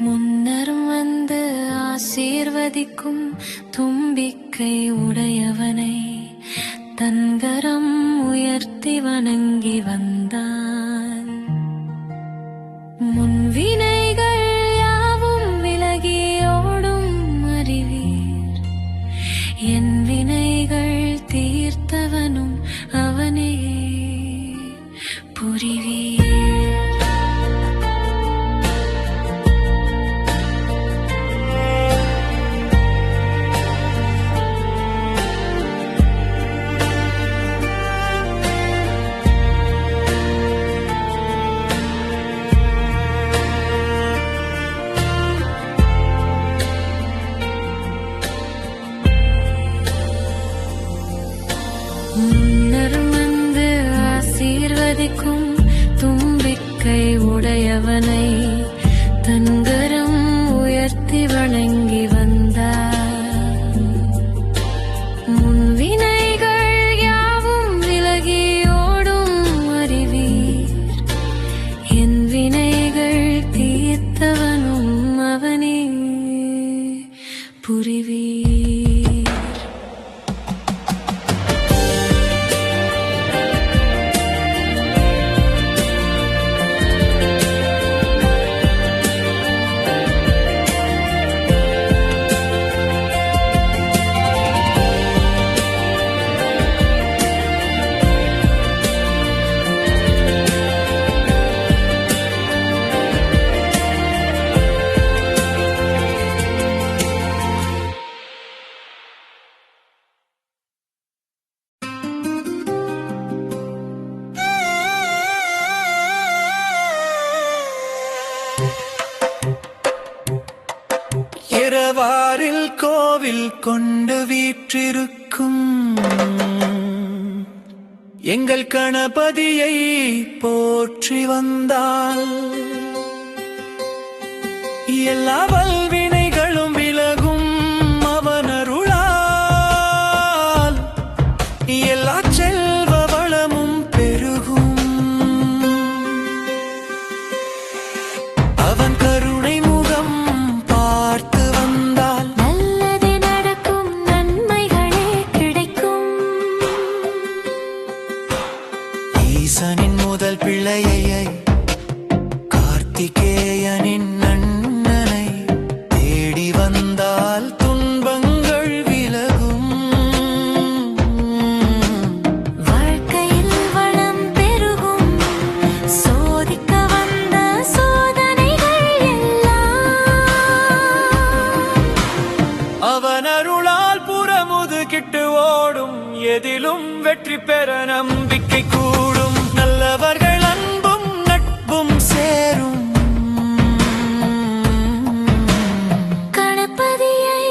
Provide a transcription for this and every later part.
முன்னர் வந்து ஆசீர்வதிக்கும் தும்பிக்கை உடையவனை தன்கரம் உயர்த்தி வணங்கி வந்தான். முன்வினைகள் யாவும் விலகி ஓடும் அறிவீர், என் வினைகள் தீர்த்தவனும் அவனே புரிவீர். முன்னர் வந்து ஆசீர்வதிக்கும் தும்பிக்கை உடையவனை தன்கரம் உயர்த்தி வணங்கி வந்தார். முன்வினைகள் யாவும் விலகி ஓடும் அறிவீர், என் வினைகள் தீர்த்தவனும் அவனே புரிவீர். இரவாரில் கோவில் கொண்டு வீற்றிருக்கும் எங்கள் கணபதியை போற்றி வந்தால் எல்லா வல்வினைகளும் விலகும் அவன் அருளால், எல்லா செல்வ வளமும் பெருகும். அவன் கருணை முகம் பார்த்து வந்தால் நல்லது நடக்கும், நன்மைகளே கிடைக்கும். ஈசனின் முதல் பிள்ளையை கார்த்திகேயனின் அண்ணனை தேடி வந்தால் துன்பங்கள் விலகும். வாழ்க்கையில் வளம் பெருகும், சோதிக்க வந்த சோதனைகள் எல்லாம் அவன் அருளால் புறமுது கிட்டு ஓடும், எதிலும் வெற்றி பெற நம்பிக்கை கூடும். நல்லவர்கள் அன்பும் நட்பும் சேரும். கணபதியை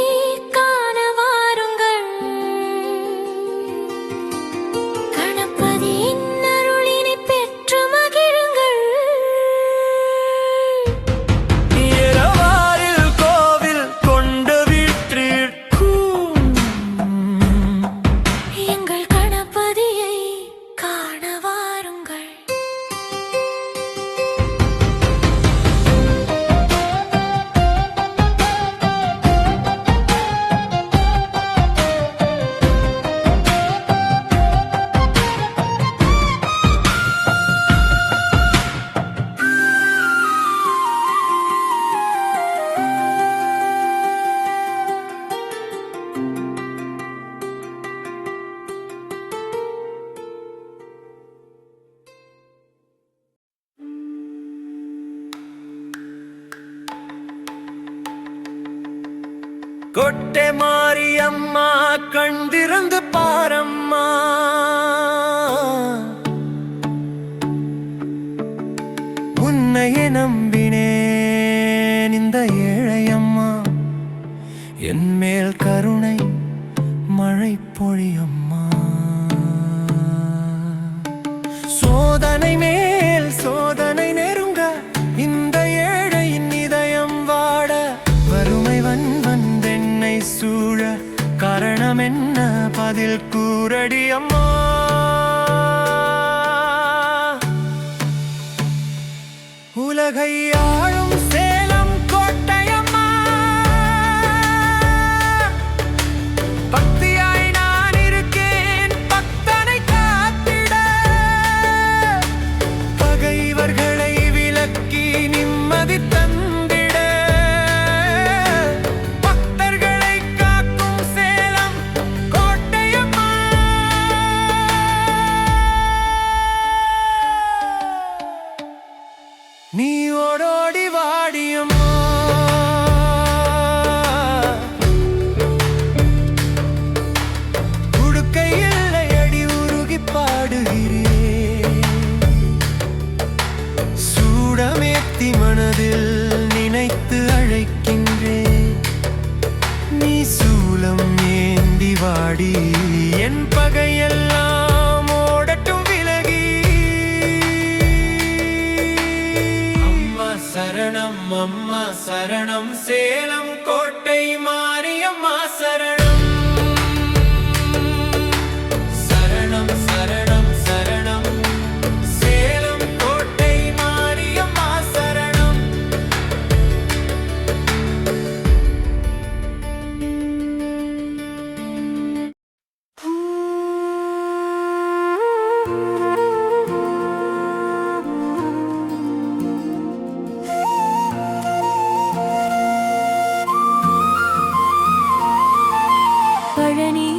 காண வாருங்கள், கணபதியின் அருளினை பெற்று மகிழுங்கள். இரவாரில் கோவில் கொண்டு வீற்றிருக்கும் எங்கள் கணபதியை காண வாருங்கள். கொட்டை மாரியம்மா கண் திறந்து பாரம்மா, உன்னையே நம்பினேன் இந்த ஏழையம்மா, என் மேல் கருணை மழை பொழியம்மா. சோதனை மேல் சோதனை நெருங்க இந்த ஏழையின் இதயம் வாட, வறுமை வந்தென்னை சூழ காரணம் என்ன பதில் கூறடி அம்மா. உலகை ஆளும் சேலம் கோட்டை என்னோடோடி வாடியம்மா. உடுக்கையில் அடி உருகி பாடுகிறேன், சூடமேத்தி மனதில் நினைத்து அழைக்கின்றேன். நீ சூலம் ஏந்தி வாடி, என் பகையெல்லாம் ஓடட்டும் விலகி. அம்மா சரணம், அம்மா சரணம், சேலம் கோட்டை மாரியம்மா சரணம். சரணம் சரணம் சரணம், சேலம் கோட்டை மாரியம்மா சரணம். பழனி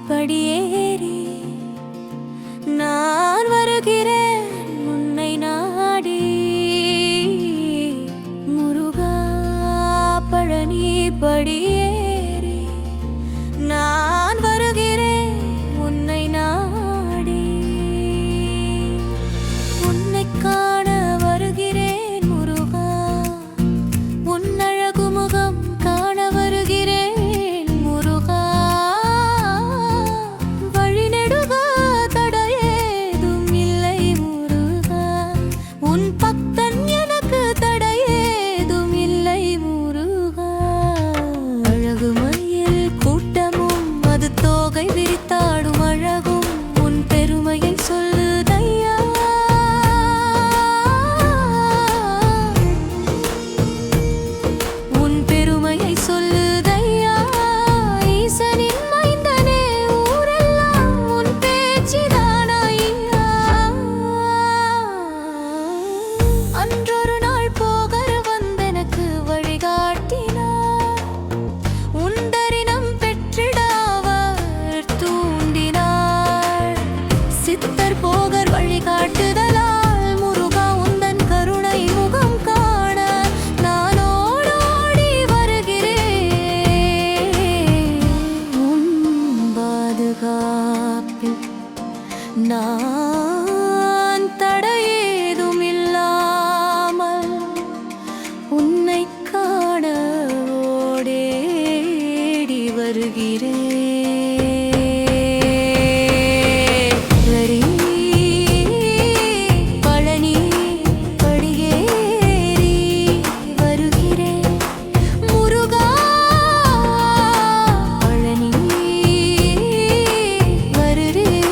படியேறி நான் வருகிறேன் உன்னை நாடி. முருகா பழனி படியேறி நான் வருகிறேன் உன்னை நாடி. உன்னை காண வருகிறேன் முருகா, உன் அழகு முகம் காண வருகிறேன் முருகா. வழிநெடுக தடையேதும் இல்லை முருகா, உன் பக்தன் எனக்கு தடையேதும் இல்லை முருகா. அழகு மயில் கூட்டமும் அது தோகை விரித்தாடும் அழகும் உன் பெருமையை சொல்லுதையா. உன் பெருமையை சொல்லுதையா. ஈசனின் மைந்தனே ஊரெல்லாம் உன் பேச்சிதான் ஐயா. அன்றொரு நாள் போகர் வந்தெனக்கு வழிகாட்டினார், உன் தரினம் பெற்றிட அவர் தூண்டினார். சித்தர் போகர் வழிகாட்டுதலால் முருகா உந்தன் கருணை முகம் காண நான் ஓடோடி வருகிறேன். உன் பாதுகாப்பில் நான் தடையேதும் இல்லாமல் உன்னை காண ஓடேடி வருகிறேன். வரி பழனி படியேறி வருகிறேன் முருகா. பழனி வருகிறேன்.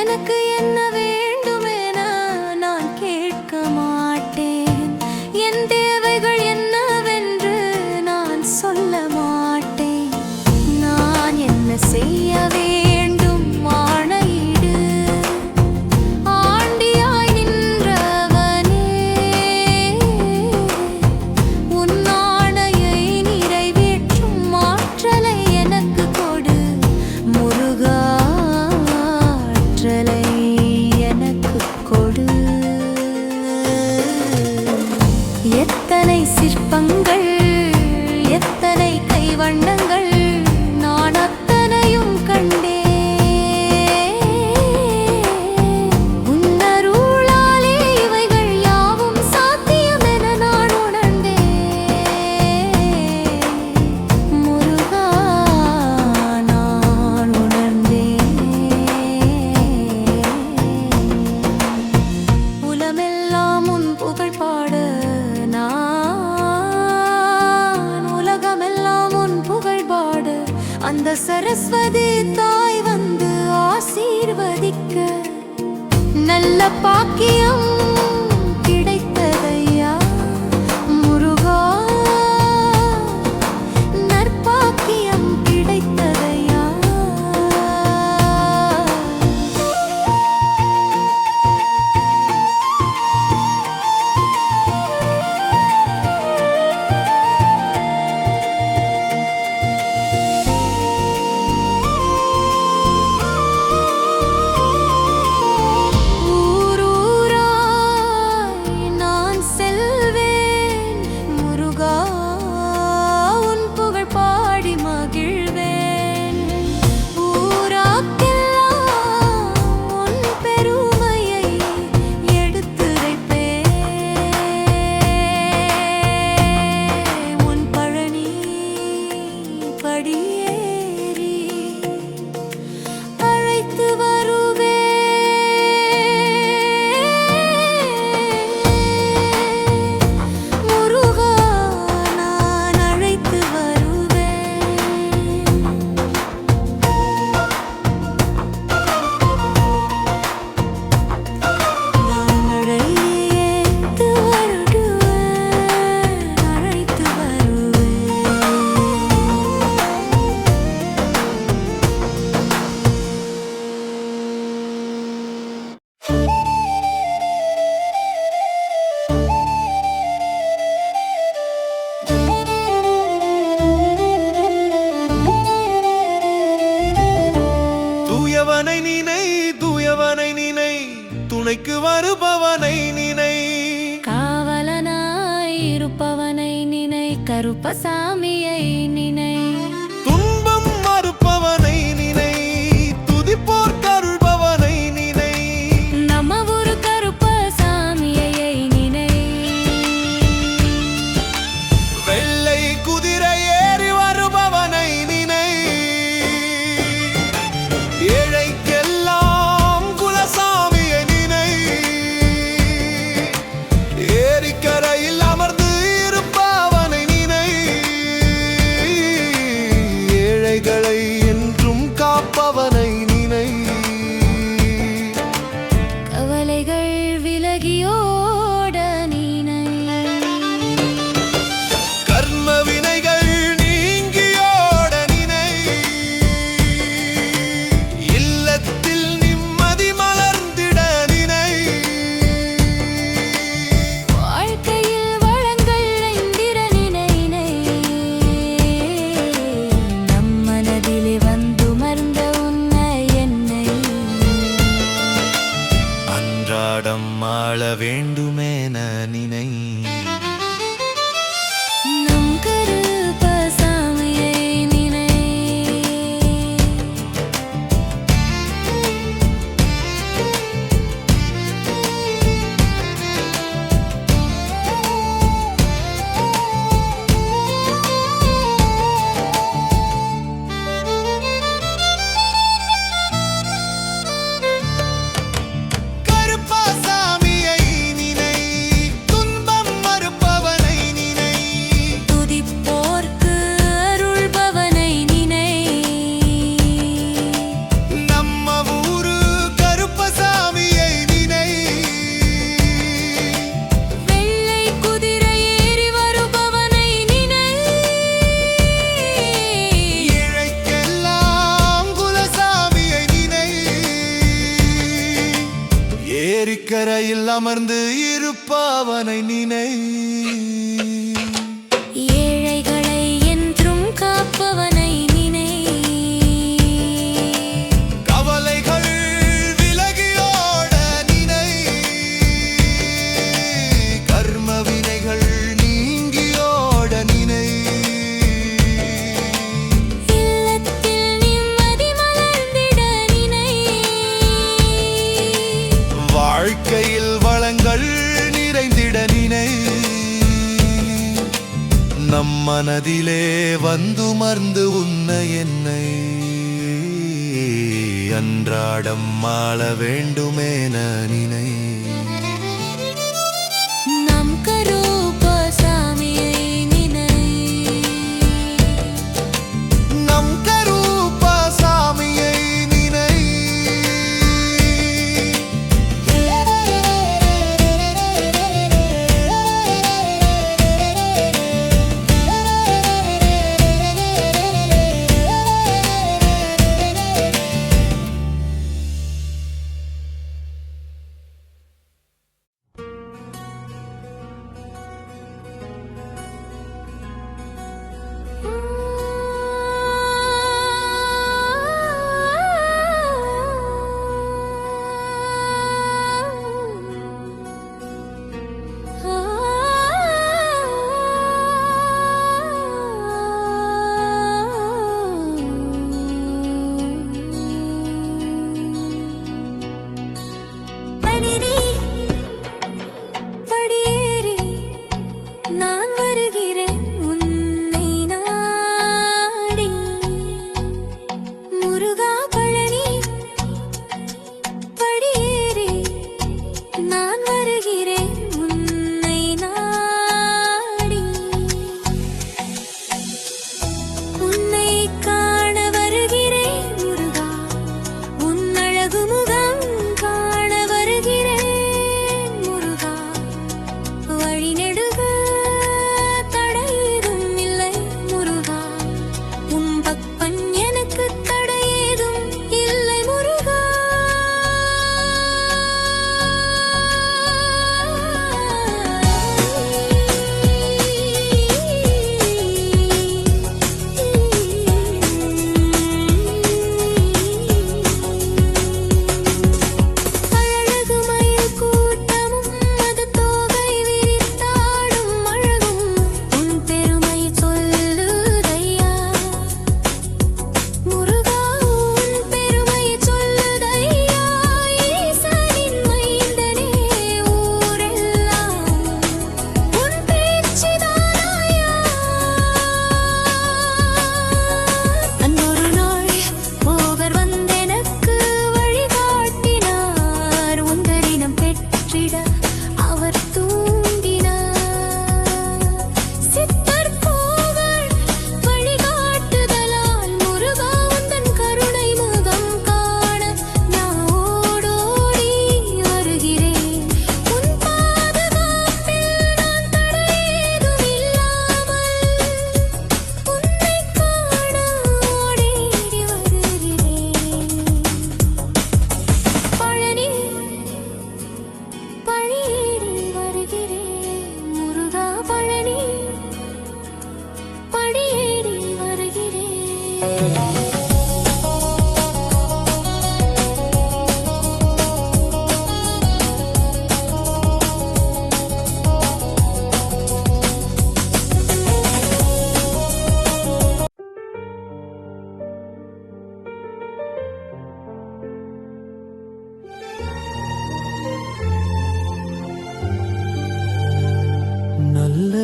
எனக்கு என்ன வேண்டுமென நான் கேட்க மாட்டேன், என் தேவைகள் என்னவென்று நான் சொல்ல மாட்டேன். நான் என்ன செய்ய வேண்டும் ஆணையிடு, ஆண்டியாய் நின்றவனே. உன் ஆணையை நிறைவேற்றும் ஆற்றலை எனக்கு கொடு முருகா, ஆற்றலை எனக்கு கொடு. எத்தனை சிற்பங்கள் எத்தனை கைவண்ணங்கள் நான் அத்தனையும் கண்டேன். உன் அருளாலே இவைகள் யாவும் சாத்தியம் என நான் உணர்ந்தேன். முருகா நான் உணர்ந்தேன். உலமெல்லாம் உன் புகழ் பாட நான், உலகமெல்லாம் உன் புகழ் பாட அந்த சரஸ்வதி தாய் வந்து ஆசீர்வதிக்க நல்ல பாக்கியம் கிடைத்ததையா முருகா. நற்பாக்கியம் கிடைத்ததையா. தூயவனை நினை, தூயவனை நினை, துணைக்கு வருபவனை நினை. காவலனாய் இருப்பவனை நினை, கருப்பசாமியை நினை. துன்பம் மறுப்பவனை நினை, துதிப்போர் கருள்பவனை நினை. நம்ம ஊரு கருப்பசாமியை நினை. வெள்ளை குதிரை ஏறி வருபவனை நினை. ஏழைக்கெல்லாம் குலசாமியை நினை. ஏரிக்கரையில் அமர்ந்து இருப்பவனை நினை. ஏழைகளை என்றும் காப்பவனை நினை. கவலைகள் விலகியோட நினை. கர்ம வினைகள் நீங்கியோட நினை. இல்லத்தில் நிம்மதி மலர்ந்திட நினை. வாழ்க்கையில் வளங்கள் ஐந்திர நினை. நம் மனதிலே வந்து மறந்த உன்னை என்னை. அன்றாடம் ஆள வேண்டுமென நினை. நம் கருப்பசாமியை நினை. கருப்பசாமியை நினை, துன்பம் மறுப்பவனை நினை. துதிப்போர்க்கு அருள்பவனை நினை. நம்ம ஊரு கருப்பசாமியை நினை. வெள்ளை குதிரை ஏறி வருபவனை நினை. ஏழைக்கெல்லாம் குலசாமியை நினை. ஏரிக்கரையில் அமர்ந்து இருப்பவனை நினை. ஏழைகளை என்றும் காப்பவனை நினை. கவலைகள் விலகியோட நினை. கர்ம வினைகள் நீங்கியோட நினை. இல்லத்தில் நிம்மதி மலர்ந்திட நினை. வாழ்க்கையில் வளங்கள் நிறைந்திட நினை. நம் மனதிலே வந்துமர்ந்து உன்னை என்னை. அன்றாடம் ஆள வேண்டுமென நினை. நம் கருப்பசாமியை நினை. நம் கருப்பசாமியை நினை. படியேறி நான் வருகிறேன் உன்னை நாடி. முருகா பழனி படியேறி நான் வருகிறேன் உன்னை நாடி. உன்னை காண வருகிறேன் முருகா, உன் அழகு முகம் காண வருகிறேன் முருகா. வழி நெடுக தடையேதும் இல்லை முருகா, உன் பக்பன் எனக்கு தடையேதும்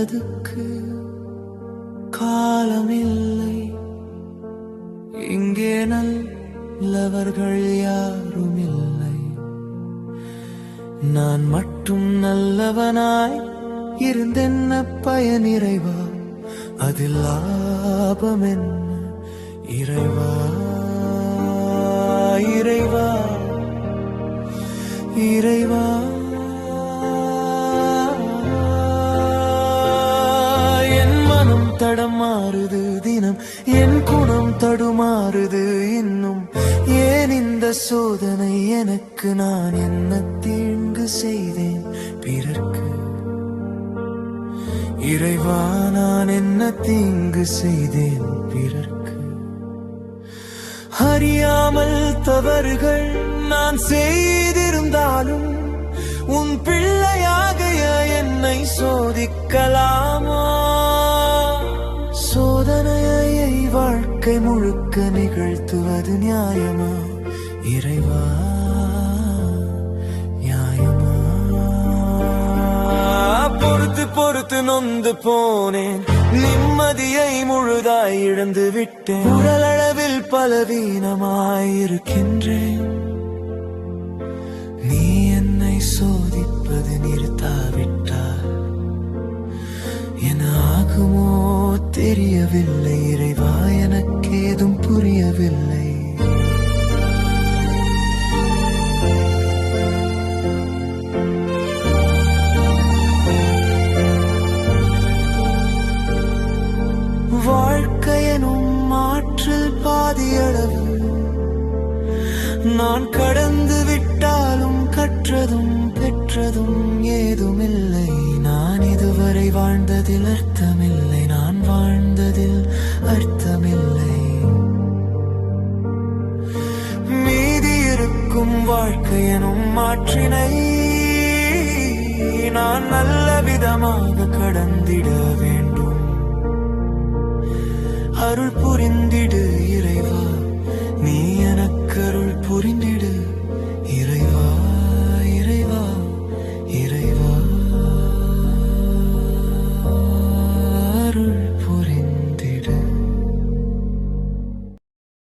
நல்லதுக்கு காலமில்லை, இங்கே நல்லவர்கள் யாரும் இல்லை. நான் மட்டும் நல்லவனாய் இருந்தென்ன பயன் இறைவா, அதில் லாபம் என்ன இறைவா, இறைவா, இறைவா. என் மனம் தடமாறுது தினம், என் குணம் தடுமாறுது இன்னும். ஏன் இந்த சோதனை எனக்கு? நான் என்ன தீங்கு செய்தேன் பிறர்க்கு? இறைவா, நான் என்ன தீங்கு செய்தேன் பிறர்க்கு? அறியாமல் தவறுகள் நான் செய்திருந்தாலும் உன் பிள்ளையாக என்னை சோதிக்கலாமா? சோதனையை வாழ்க்கை முழுக்க நிகழ்த்துவது நியாயமா? இறைவா, நியாயமா? பொறுத்து பொறுத்து நொந்து போனேன், நிம்மதியை முழுதாய் இழந்து விட்டேன். உடலளவில் பலவீனமாயிருக்கின்றேன். நீ என்னை சோதிப்பது நிறுத்தாவிட்டால் என்ன ஆகுமோ தெரியவில்லை. இறைவா, எனக்கு ஏதும் புரியவில்லை. வாழ்க்கையனும் ஆற்றில் பாதியளவு நான் கடந்து விட்டாலும் கற்றதும் பெற்றதும் ஏதுமில்லை. நான் இதுவரை வாழ்ந்ததில் அர்த்தமில்லை, நான் வாழ்ந்ததில் அர்த்தமில்லை. மீதி இருக்கும் வாழ்க்கையனும் ஆற்றினை நான் நல்ல விதமாக கடந்திட வேண்டும். அருள் புரிந்திடு இறைவா.